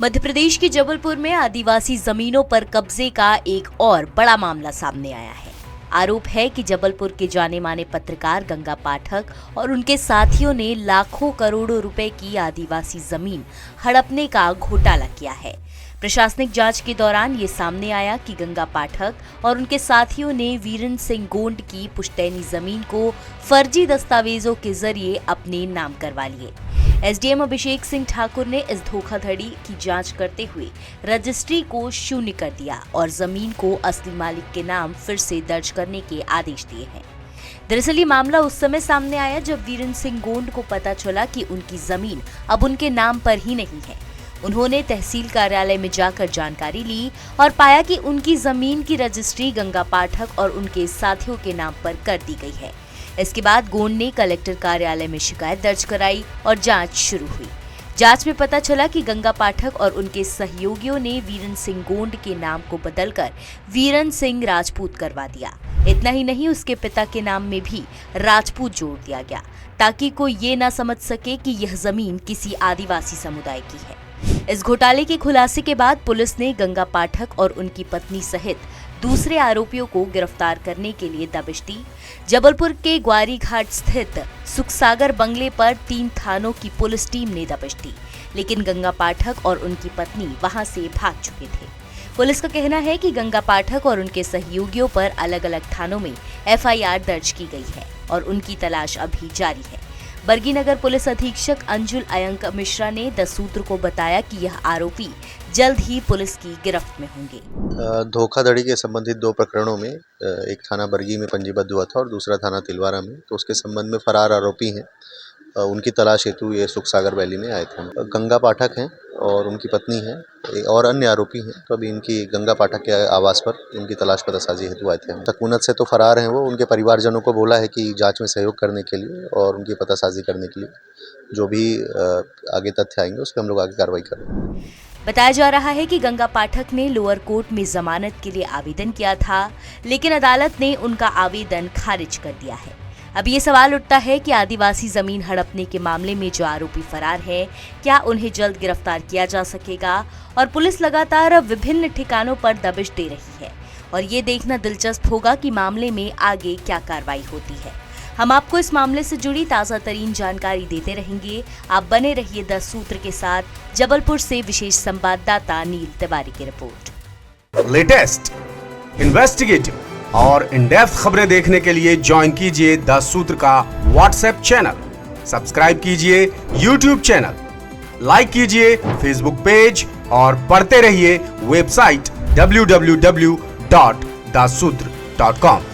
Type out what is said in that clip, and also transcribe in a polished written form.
मध्य प्रदेश के जबलपुर में आदिवासी जमीनों पर कब्जे का एक और बड़ा मामला सामने आया है। आरोप है कि जबलपुर के जाने माने पत्रकार गंगा पाठक और उनके साथियों ने लाखों करोड़ों रुपए की आदिवासी जमीन हड़पने का घोटाला किया है। प्रशासनिक जांच के दौरान ये सामने आया कि गंगा पाठक और उनके साथियों ने वीरेंद्र सिंह गोंड की पुश्तैनी जमीन को फर्जी दस्तावेजों के जरिए अपने नाम करवा लिए। एसडीएम अभिषेक सिंह ठाकुर ने इस धोखाधड़ी की जांच करते हुए रजिस्ट्री को शून्य कर दिया और जमीन को असली मालिक के नाम फिर से दर्ज करने के आदेश दिए हैं। दरअसल ये मामला उस समय सामने आया जब वीरेंद्र सिंह गोंड को पता चला कि उनकी जमीन अब उनके नाम पर ही नहीं है। उन्होंने तहसील कार्यालय में जाकर जानकारी ली और पाया कि उनकी जमीन की रजिस्ट्री गंगा पाठक और उनके साथियों के नाम पर कर दी गई है। इसके बाद गोंड ने कलेक्टर कार्यालय में शिकायत दर्ज कराई और जांच शुरू हुई। जांच में पता चला कि गंगा पाठक और उनके सहयोगियों ने वीरेंद्र सिंह गोंड के नाम को बदलकर वीरेंद्र सिंह राजपूत करवा दिया। इतना ही नहीं, उसके पिता के नाम में भी राजपूत जोड़ दिया गया ताकि कोई ये ना समझ सके कि यह जमीन किसी आदिवासी समुदाय की है। इस घोटाले के खुलासे के बाद पुलिस ने गंगा पाठक और उनकी पत्नी सहित दूसरे आरोपियों को गिरफ्तार करने के लिए दबिश दी। जबलपुर के ग्वारी घाट स्थित सुखसागर बंगले पर 3 थानों की पुलिस टीम ने दबिश दी, लेकिन गंगा पाठक और उनकी पत्नी वहां से भाग चुके थे। पुलिस का कहना है कि गंगा पाठक और उनके सहयोगियों पर अलग अलग थानों में एफआईआर दर्ज की गई है और उनकी तलाश अभी जारी है। बरगी नगर पुलिस अधीक्षक अंजुल अयंक मिश्रा ने 10 सूत्र को बताया कि यह आरोपी जल्द ही पुलिस की गिरफ्त में होंगे। धोखाधड़ी के संबंधित 2 प्रकरणों में एक थाना बरगी में पंजीबद्ध हुआ था और दूसरा थाना तिलवारा में, तो उसके संबंध में फरार आरोपी हैं। उनकी तलाश हेतु ये सुखसागर वैली में आए थे। गंगा पाठक हैं और उनकी पत्नी हैं और अन्य आरोपी हैं। तो अभी इनकी गंगा पाठक के आवास पर इनकी तलाश पतासाजी हेतु आए थे। तकूनत से तो फरार हैं वो। उनके परिवारजनों को बोला है कि जांच में सहयोग करने के लिए और उनकी पतासाजी करने के लिए जो भी आगे तथ्य आएंगे उस पर हम लोग आगे कार्रवाई करेंगे। बताया जा रहा है कि गंगा पाठक ने लोअर कोर्ट में जमानत के लिए आवेदन किया था, लेकिन अदालत ने उनका आवेदन खारिज कर दिया है। अब ये सवाल उठता है कि आदिवासी जमीन हड़पने के मामले में जो आरोपी फरार है, क्या उन्हें जल्द गिरफ्तार किया जा सकेगा? और पुलिस लगातार अब विभिन्न ठिकानों पर दबिश दे रही है और ये देखना दिलचस्प होगा कि मामले में आगे क्या कार्रवाई होती है। हम आपको इस मामले से जुड़ी ताज़ा तरीन जानकारी देते रहेंगे। आप बने रहिए 10 सूत्र के साथ। जबलपुर से विशेष संवाददाता नील तिवारी की रिपोर्ट। लेटेस्ट, इन्वेस्टिगेटिव और इन डेप्थ खबरें देखने के लिए ज्वाइन कीजिए 10 सूत्र का व्हाट्सएप चैनल, सब्सक्राइब कीजिए यूट्यूब चैनल, लाइक कीजिए फेसबुक पेज और पढ़ते रहिए वेबसाइट www.dasootra.com।